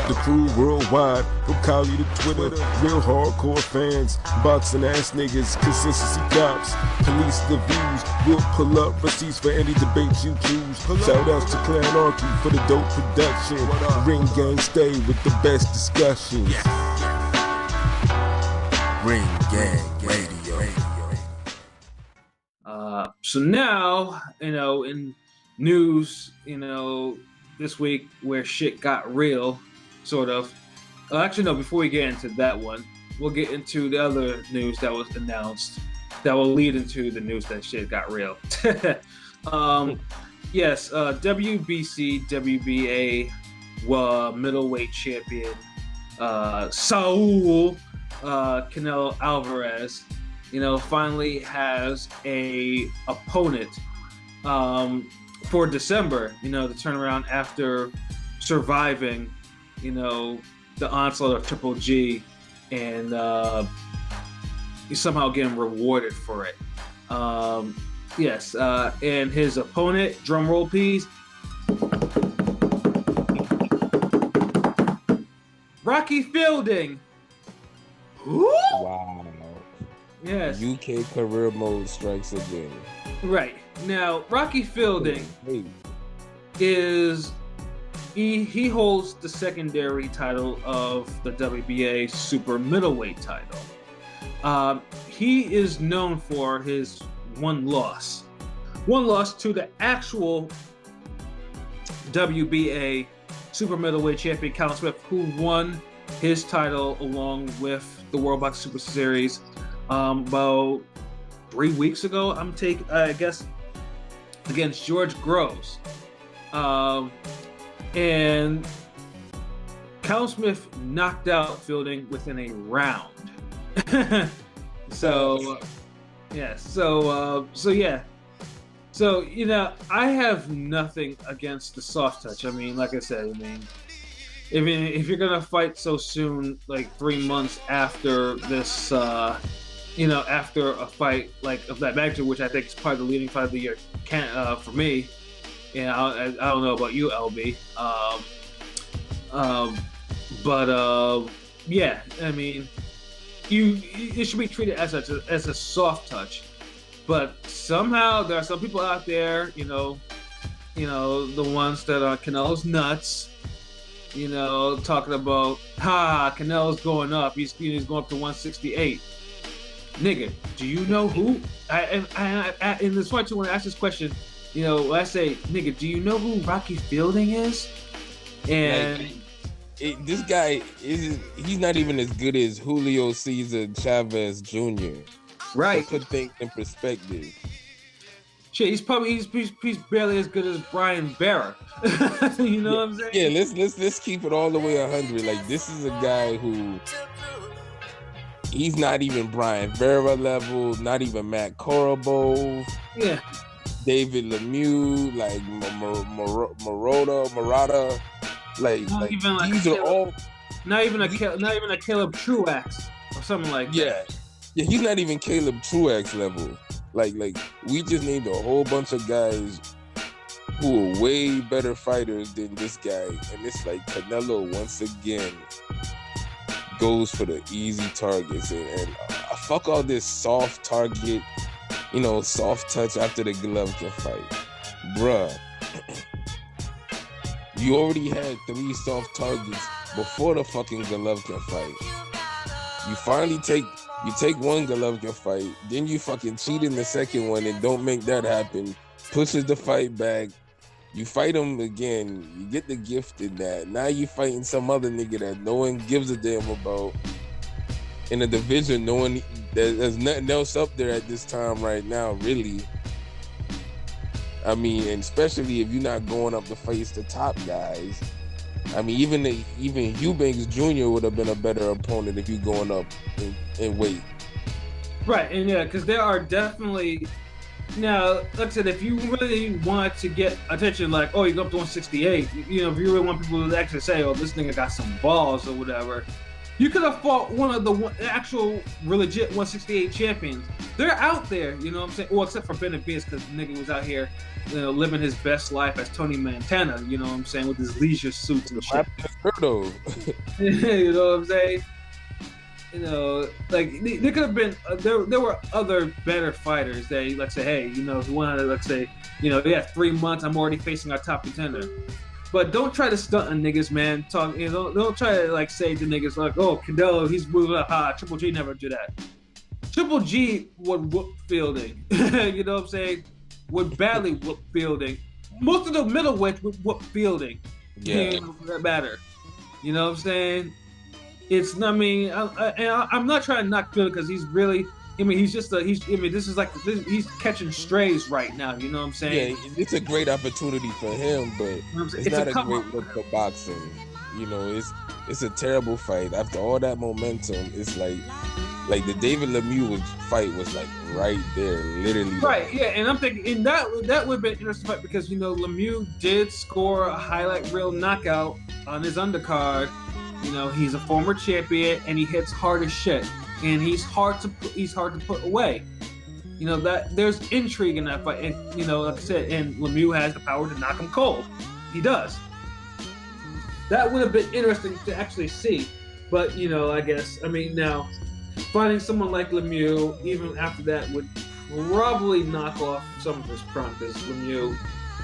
The crew worldwide, from Cali to Twitter, real hardcore fans, boxing ass niggas, consistency cops, police the views, we'll pull up receipts for any debate you choose. Shout outs to Clan Archie for the dope production. Ring Gang stay with the best discussions. Ring Gang Radio. So now, in news, this week where shit got real, sort of. Actually, no, before we get into that one, we'll get into the other news that was announced that will lead into the news that shit got real. Yes, WBC, WBA middleweight champion Saul Canelo Alvarez, finally has a opponent for December, to turn around after surviving, the onslaught of Triple G and somehow getting rewarded for it. Yes, and his opponent, drum roll please, Rocky Fielding. Wow. Yes. UK career mode strikes again. Right. Now, Rocky Fielding is he holds the secondary title of the WBA super middleweight title. He is known for his one loss to the actual WBA super middleweight champion Cal Smith, who won his title along with the World Box Super Series about 3 weeks ago. I guess against George Groves, and Cal Smith knocked out Fielding within a round. So I have nothing against the soft touch. I mean, like I said, if you're gonna fight so soon, like 3 months after this, after a fight like of that magnitude, which I think is probably the leading fight of the year, for me. I don't know about you, LB. It should be treated as a soft touch. But somehow there are some people out there, the ones that are Canelo's nuts, talking about, Canelo's going up. He's going up to 168. Nigga, do you know who? And it's funny too when I ask this question, when I say, nigga, do you know who Rocky Fielding is? And this guy he's not even as good as Julio Cesar Chavez Jr. Right. To put things in perspective. Shit, he's barely as good as Brian Barra. You know what I'm saying? Yeah, let's keep it all the way 100. Like, this is a guy who he's not even Brian Vera level, not even Matt Korobov. Yeah. David Lemieux, like Murata, these are all not even a Caleb Truax or something like that. Yeah, he's not even Caleb Truax level. Like we just named a whole bunch of guys who are way better fighters than this guy, and it's like Canelo once again goes for the easy targets and fuck all this soft target, soft touch after the Golovkin fight, bruh. You already had 3 soft targets before the fucking Golovkin fight. You finally take one Golovkin fight, then you fucking cheat in the second one and don't make that happen. Pushes the fight back. You fight him again. You get the gift in that. Now you fighting some other nigga that no one gives a damn about in a division. There's nothing else up there at this time right now, really. I mean, and especially if you're not going up to face the top guys. I mean, even Eubanks Jr. would have been a better opponent if you're going up in weight. Right, and because there are definitely now, like I said, if you really want to get attention, like, oh, you go up to 168, if you really want people to actually say, oh, this nigga got some balls or whatever, You could have fought one of the actual legit 168 champions. They're out there, you know what I'm saying? Well, except for Benavidez, because the nigga was out here, you know, living his best life as Tony Montana, you know what I'm saying, with his leisure suits and shit. You know what I'm saying? You know, like there could have been there were other better fighters that, let's say, hey, you know, if you want to, let's say, you know, yeah, 3 months, I'm already facing our top contender. But don't try to stunt on niggas, man. Talk, you know, don't try to like say to niggas like, oh, Canelo, he's moving up. Triple G never do that. Triple G would whoop Fielding. You know what I'm saying? Would badly whoop Fielding. Most of the middleweights would whoop Fielding. Yeah, that matter. You know what I'm saying? It's not. I mean, I'm not trying to knock Fielding because he's really. I mean, he's just he's. I mean, this is like he's catching strays right now. You know what I'm saying? Yeah, it's a great opportunity for him, but it's not a great look for boxing. You know, it's a terrible fight. After all that momentum, it's like the David Lemieux fight was like right there, literally. Right. Yeah, and I'm thinking, and that would have been an interesting fight because, you know, Lemieux did score a highlight reel knockout on his undercard. You know, he's a former champion and he hits hard as shit. And he's hard to put away. You know, that there's intrigue in that fight. And, you know, like I said, and Lemieux has the power to knock him cold. He does. That would have been interesting to actually see. But, you know, I guess, I mean, now, finding someone like Lemieux, even after that, would probably knock off some of his prime, because Lemieux,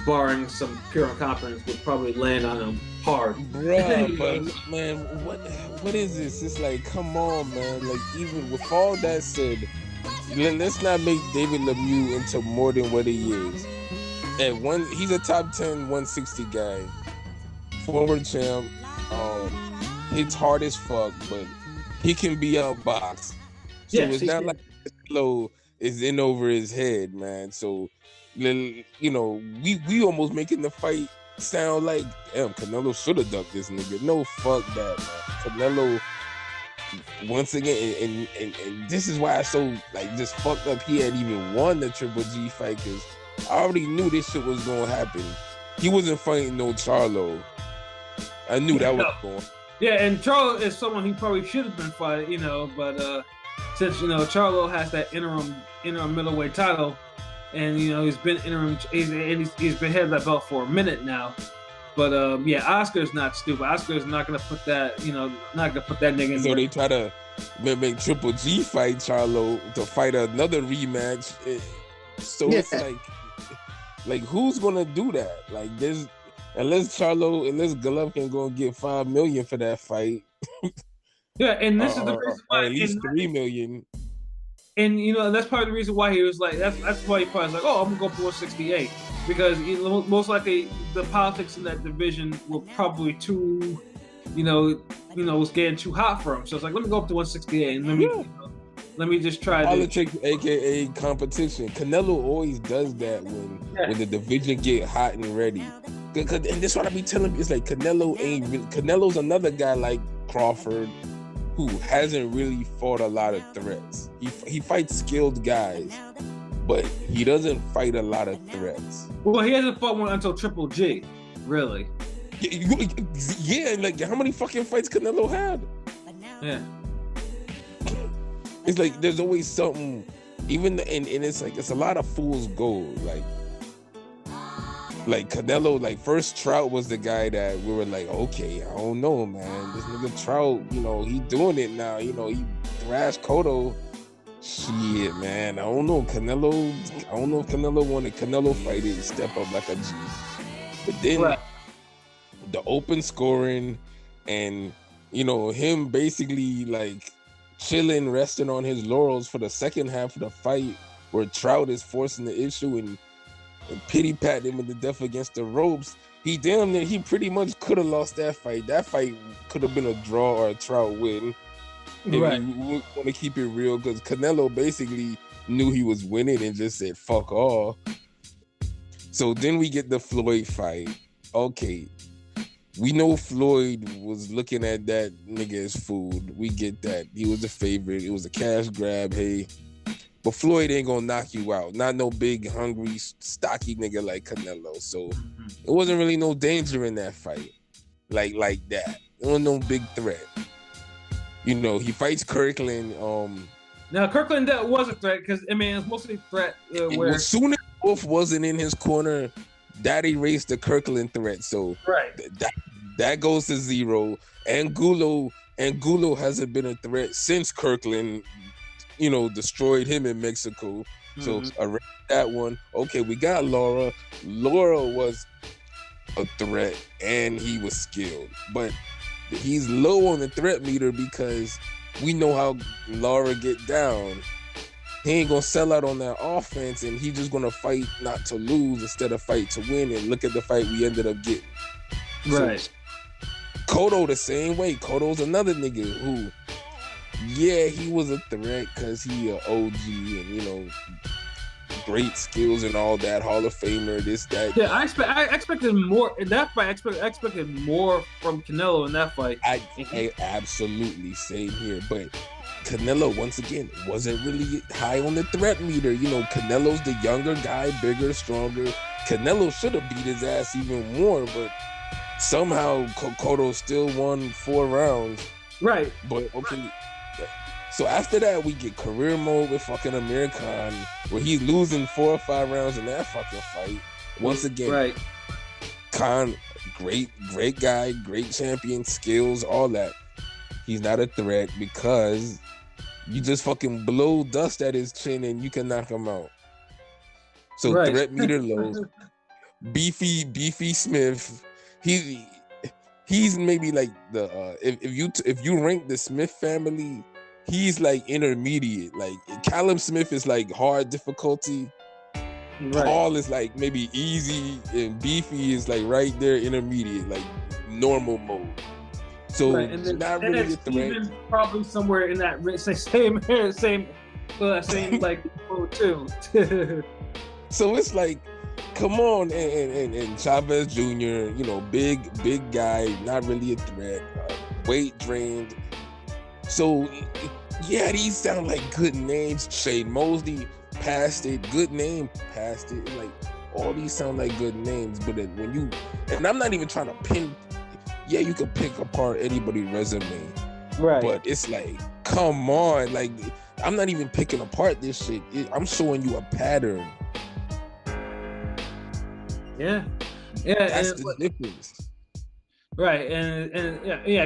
barring some pure incompetence, would probably land on him hard. Bruh, but man, what is this? It's like, come on, man. Like, even with all that said, let's not make David Lemieux into more than what he is. He's a top 10 160 guy, former champ, hits hard as fuck, but he can be outboxed. So it's not like Canelo is in over his head, man. So, you know, we almost making the fight sound like, damn, Canelo should have ducked this nigga. No, fuck that, man. Canelo, once again, and this is why I so like just fucked up he had even won the Triple G fight, because I already knew this shit was gonna happen. He wasn't fighting no Charlo. I knew that was going. Yeah, and Charlo is someone he probably should have been fighting, you know, but since, you know, Charlo has that interim middleweight title, and, you know, he's been interim, he's been head of that belt for a minute now. But yeah, Oscar's not stupid. Oscar's not gonna put that, you know, not gonna put that nigga in. So they try to make Triple G fight Charlo to fight another rematch. So it's like who's gonna do that? Like, there's unless Golovkin gonna get $5 million for that fight. Yeah, and this is the reason why, at least $3 million. And, you know, that's part of the reason why he was like, that's why he probably was like, oh, I'm gonna go for 168, because, you know, most likely the politics in that division were probably too, you know, was getting too hot for him. So it's like, let me go up to 168 and let me just try politics, aka competition. Canelo always does that when the division get hot and ready. And this what I be telling you, it's like Canelo's another guy like Crawford, who hasn't really fought a lot of threats. He fights skilled guys, but he doesn't fight a lot of threats. Well, he hasn't fought one until Triple G, really. Yeah, like how many fucking fights Canelo had? Yeah. It's like there's always something, even and it's like it's a lot of fool's gold. Like Canelo, like first Trout was the guy that we were like, okay, I don't know, man. This nigga Trout, you know, he doing it now. You know, he thrashed Cotto. Shit, man. I don't know if Canelo wanted Canelo fight it, step up like a G. But then the open scoring and, you know, him basically like chilling, resting on his laurels for the second half of the fight, where Trout is forcing the issue and pity pat him in the death against the ropes. He pretty much could have lost that fight. That fight could have been a draw or a Trout win. And right. We want to keep it real, because Canelo basically knew he was winning and just said fuck all. So then we get the Floyd fight. Okay, we know Floyd was looking at that nigga as food. We get that. He was a favorite. It was a cash grab. Hey, but Floyd ain't gonna knock you out. Not no big, hungry, stocky nigga like Canelo. So it wasn't really no danger in that fight. Like that. There was no big threat. he fights Kirkland. Now Kirkland that was a threat because I mean it's mostly a threat where as soon as Wolf wasn't in his corner, that erased the Kirkland threat. So right. That goes to 0. Angulo hasn't been a threat since Kirkland, destroyed him in Mexico. So erase that one. Okay, we got Laura. Laura was a threat and he was skilled, but he's low on the threat meter because we know how Laura get down. He ain't gonna sell out on that offense, and he just gonna fight not to lose instead of fight to win. And look at the fight we ended up getting. Right. So, Cotto the same way. Cotto's another nigga who, he was a threat because he a OG and great skills and all that, Hall of Famer, this, that. Yeah, I expected more in that fight. I expected more from Canelo in that fight. I absolutely same here, but Canelo once again wasn't really high on the threat meter. Canelo's the younger guy, bigger, stronger. Canelo should have beat his ass even more, but somehow Cotto still won 4 rounds. Right. But okay. So after that, we get career mode with fucking Amir Khan, where he's losing 4 or 5 rounds in that fucking fight. Once again, right. Khan, great guy, great champion, skills, all that. He's not a threat because you just fucking blow dust at his chin and you can knock him out. So right. Threat meter low. Beefy Smith, he's maybe like the if you rank the Smith family, he's like intermediate. Like Callum Smith is like hard difficulty. Right. Paul is like maybe easy, and Beefy is like right there intermediate, like normal mode. So right. And then, not really a threat. Probably somewhere in that same like mode too. So it's like, come on, and Chavez Jr., big guy, not really a threat, weight drained. So, yeah, these sound like good names. Shade Mosley passed it, good name, passed it. Like, all these sound like good names, but when you, and I'm not even trying to pin, you could pick apart anybody's resume. Right. But it's like, come on, like, I'm not even picking apart this shit. I'm showing you a pattern. Yeah. That's the difference. Right, and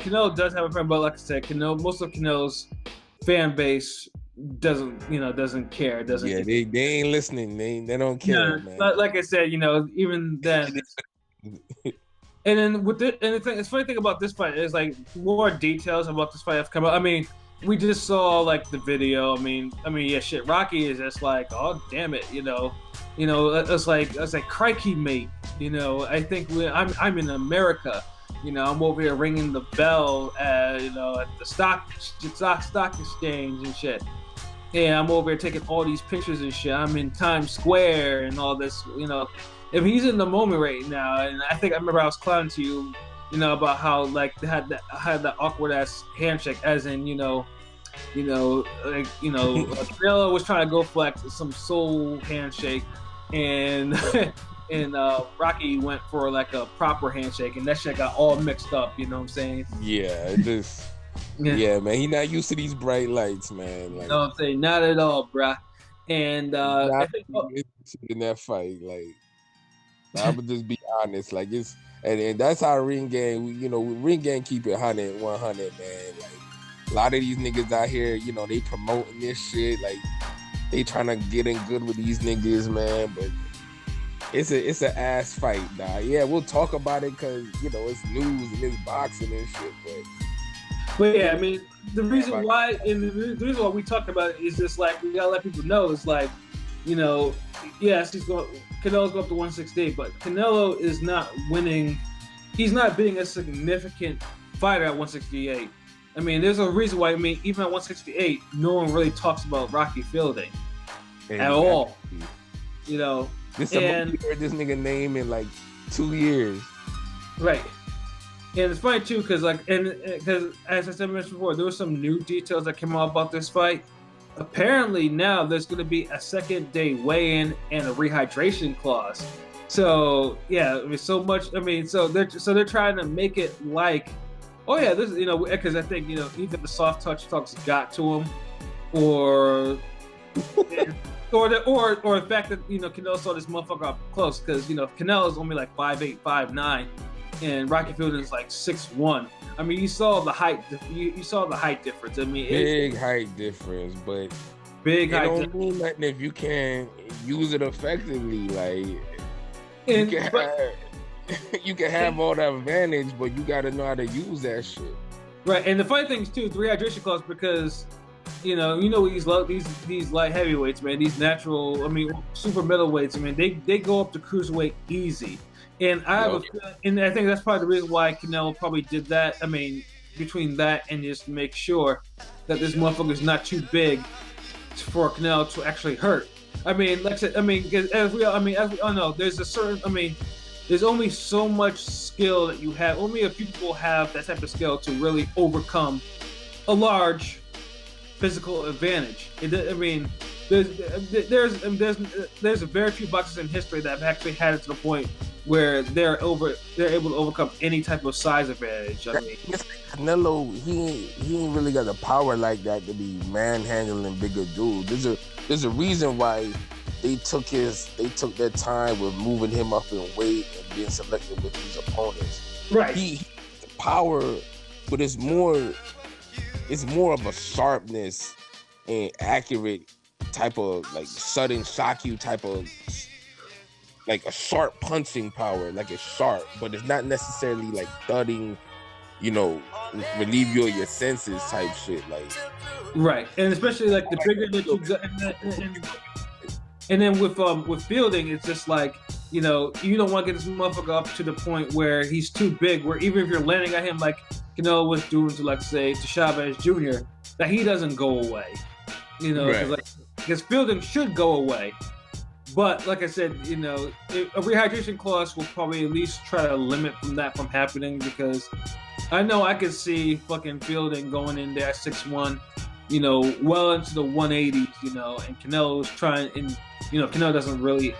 Canelo does have a friend, but like I said, most of Canelo's fan base doesn't care. They ain't listening. They don't care, man. Like I said, even then. And then the funny thing about this fight is like more details about this fight have come out. I mean, we just saw like the video. I mean, shit. Rocky is just like, oh damn it, it's like crikey, mate. I think I'm in America. I'm over here ringing the bell at the stock exchange and shit. Yeah, I'm over here taking all these pictures and shit. I'm in Times Square and all this. If he's in the moment right now, and I remember I was clowning to you, about how like they had that awkward ass handshake, as in Canelo was trying to go for like some soul handshake, and and Rocky went for like a proper handshake, and that shit got all mixed up. You know what I'm saying? Yeah, yeah, man. He not used to these bright lights, man. Like, you know what I'm saying? Not at all, bruh. And I think in that fight, like, I would just be honest, like it's, and that's how ring gang, ring gang keep it 100, man. Like a lot of these niggas out here, they promoting this shit, like they trying to get in good with these niggas, man. But it's an ass fight, nah. Yeah, we'll talk about it because it's news and it's boxing and shit, but yeah, I mean, the reason why we talked about it is just like we gotta let people know is like, yes, Canelo's going up to 168, but Canelo is not winning. He's not being a significant fighter at 168. I mean, there's a reason why. I mean, even at 168, no one really talks about Rocky Fielding at all. This heard this nigga name in like 2 years. Right. And it's funny too, because as I said before, there were some new details that came out about this fight. Apparently now there's going to be a second day weigh-in and a rehydration clause. So yeah, so they're trying to make it like Oh yeah, this because I think either the soft touch talks got to him, or or the fact that Canelo saw this motherfucker up close, because Canelo's only like 5'8", 5'9", and Rocky Fielding is like 6'1". I mean, you saw the height. You saw the height difference. I mean, big height difference, but big height. It don't mean nothing if you can use it effectively. Like you can have all the advantage, but you got to know how to use that shit. Right, and the funny thing is too, the rehydration clause, because these light heavyweights, man, these natural, super middleweights, they go up to cruiserweight easy. And I think that's probably the reason why Canelo probably did that. I mean, between that and just make sure that this motherfucker's not too big for Canelo to actually hurt. I mean, like I said, as we all know, there's there's only so much skill that you have. Only a few people have that type of skill to really overcome a large physical advantage. There's a very few boxers in history that have actually had it to the point where they're able to overcome any type of size advantage. Canelo, he ain't really got the power like that to be manhandling bigger dudes. There's a reason why they took their time with moving him up in weight and being selective with his opponents. Right. He the power, but it's more of a sharpness and accurate type of, like, sudden shock you type of, like a sharp punching power. Like, it's sharp, but it's not necessarily like thudding, relieve you of your senses type shit. Like, right. And especially like the bigger that you go, and then with Fielding, it's just like, you don't want to get this motherfucker up to the point where he's too big, where even if you're landing at him like Canelo was doing to, like, say, to Chavez Jr., that he doesn't go away. Because Fielding should go away. But like I said, a rehydration clause will probably at least try to limit that from happening, because I know I could see fucking Fielding going in there 6'1", well into the 180s, and Canelo's trying, and Canelo doesn't really.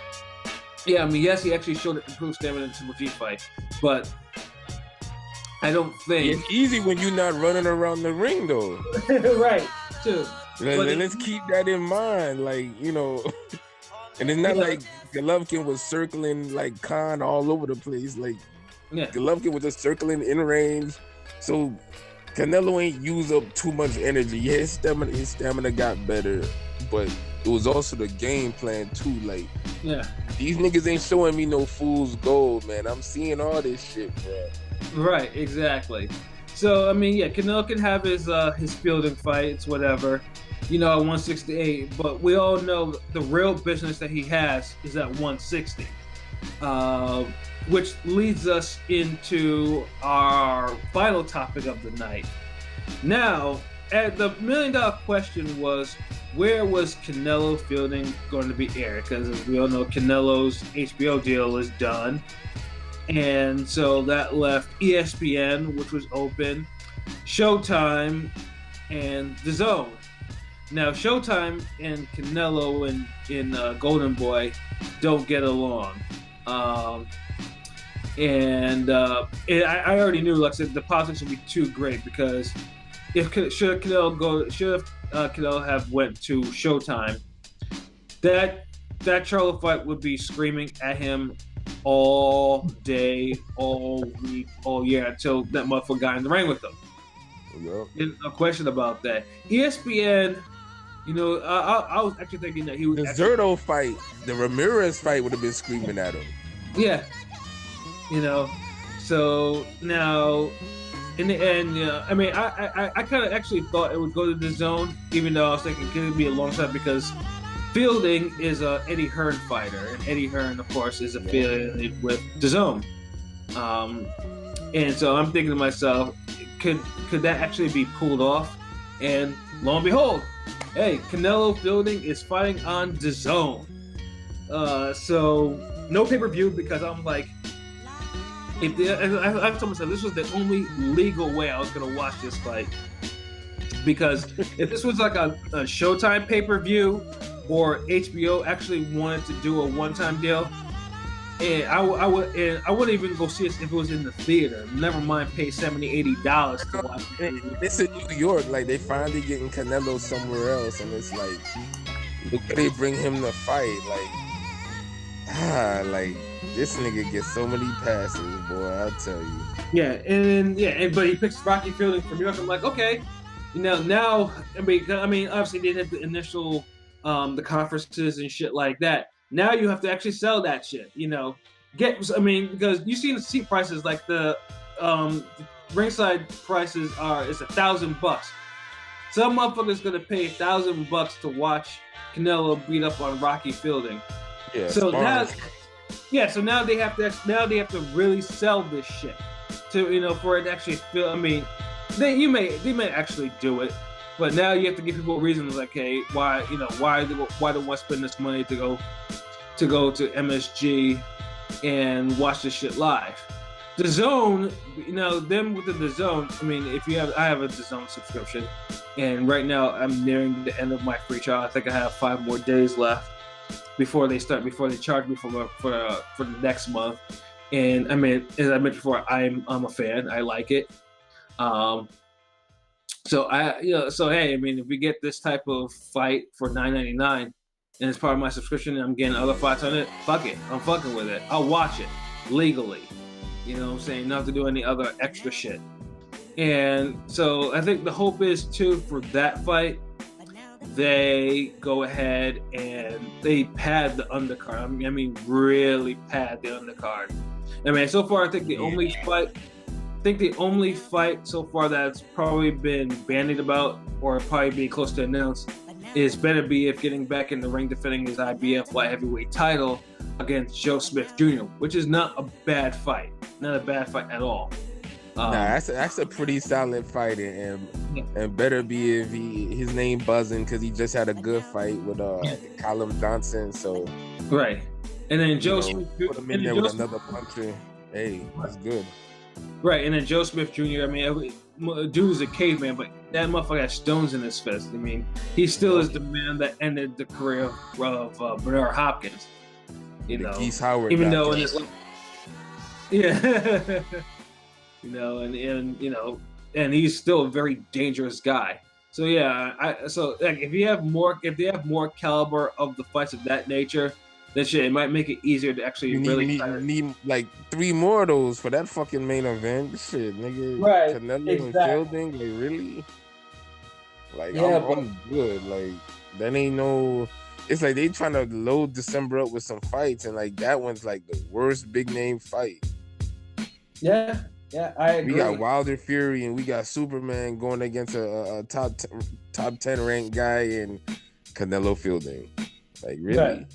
Yeah, yes, he actually showed improved stamina in the Triple G fight, but I don't think it's easy when you're not running around the ring, though. Right, too. Let's keep that in mind, like, and it's not like Golovkin was circling like Khan all over the place. Like, Golovkin was just circling in range, so Canelo ain't use up too much energy. Yeah, his stamina got better, but it was also the game plan too. Like, these niggas ain't showing me no fool's gold, man. I'm seeing all this shit, bro. Right, exactly. So Canelo can have his Fielding fights, whatever, at 168. But we all know the real business that he has is at 160, which leads us into our final topic of the night. Now, the $1 million question was, where was Canelo Fielding going to be aired? Because as we all know, Canelo's HBO deal is done. And so that left ESPN, which was open, Showtime, and DAZN. Now, Showtime and Canelo and Golden Boy don't get along. I already knew, like I said, the politics would be too great, because should Canelo have went to Showtime, that Charlo fight would be screaming at him all day, all week, all year, until that motherfucker got in the ring with them. Yep. No question about that. ESPN, I was actually thinking that he would. The Zerto fight, the Ramirez fight would have been screaming at him. Yeah. So now, in the end, I kind of actually thought it would go to the DAZN, even though I was thinking it could be a long shot, because Fielding is a Eddie Hearn fighter, and Eddie Hearn, of course, is affiliated with DAZN. And so I'm thinking to myself, could that actually be pulled off? And lo and behold, hey, Canelo Fielding is fighting on DAZN. So no pay-per-view, because I'm like, I told myself this was the only legal way I was gonna watch this fight. Because if this was like a Showtime pay-per-view, or HBO actually wanted to do a one-time deal, And I wouldn't even go see it if it was in the theater. Never mind pay $70-$80 to watch it. It's in New York. Like they finally getting Canelo somewhere else, and it's like, look, they bring him to fight. Like this nigga gets so many passes, boy. I'll tell you. Yeah, but he picks Rocky Fielding from New York. I'm like, okay, now I mean, obviously they did the initial the conferences and shit like that. Now you have to actually sell that shit, because you see the seat prices, like the ringside prices is $1,000. Some motherfucker's gonna pay $1,000 to watch Canelo beat up on Rocky Fielding. Yeah. So now they have to really sell this shit to for it to actually feel. I mean, they may actually do it, but now you have to give people reasons like, hey, why do I want to spend this money to go to MSG and watch this shit live? The Zone, them with the Zone. I mean, I have a DAZN subscription, and right now I'm nearing the end of my free trial. I think I have 5 more days left before they charge me for the next month. And I mean, as I mentioned before, I'm a fan. I like it. So hey, I mean, if we get this type of fight for $9.99 and it's part of my subscription and I'm getting other fights on it, fuck it. I'm fucking with it. I'll watch it legally. You know what I'm saying? Not to do any other extra shit. And so I think the hope is too for that fight, they go ahead and they pad the undercard. I mean, really pad the undercard. I mean, so far I think the only fight so far that's probably been bandied about or probably be close to announced is Beterbiev getting back in the ring defending his IBF light heavyweight title against Joe Smith Jr., which is not a bad fight. Not a bad fight at all. That's a pretty solid fight, and Beterbiev, his name buzzing because he just had a good fight with Callum Johnson. So right, and then Joe Smith put him in there with another puncher. Hey, that's good. Right, and then Joe Smith Jr. I mean, dude's a caveman, but that motherfucker has stones in his fist. I mean, he still is the man that ended the career of Bernard Hopkins. Geese Howard, even though in his yeah. And he's still a very dangerous guy. So yeah, if they have more caliber of the fights of that nature, then shit, it might make it easier to actually need like 3 more of those for that fucking main event. Shit, nigga, right? Canelo exactly. and Fielding, like really? Like I'm good. Like that ain't no. It's like they trying to load December up with some fights, and like that one's like the worst big name fight. Yeah, I agree. We got Wilder Fury and we got Superman going against a top 10 ranked guy and Canelo Fielding. Like really?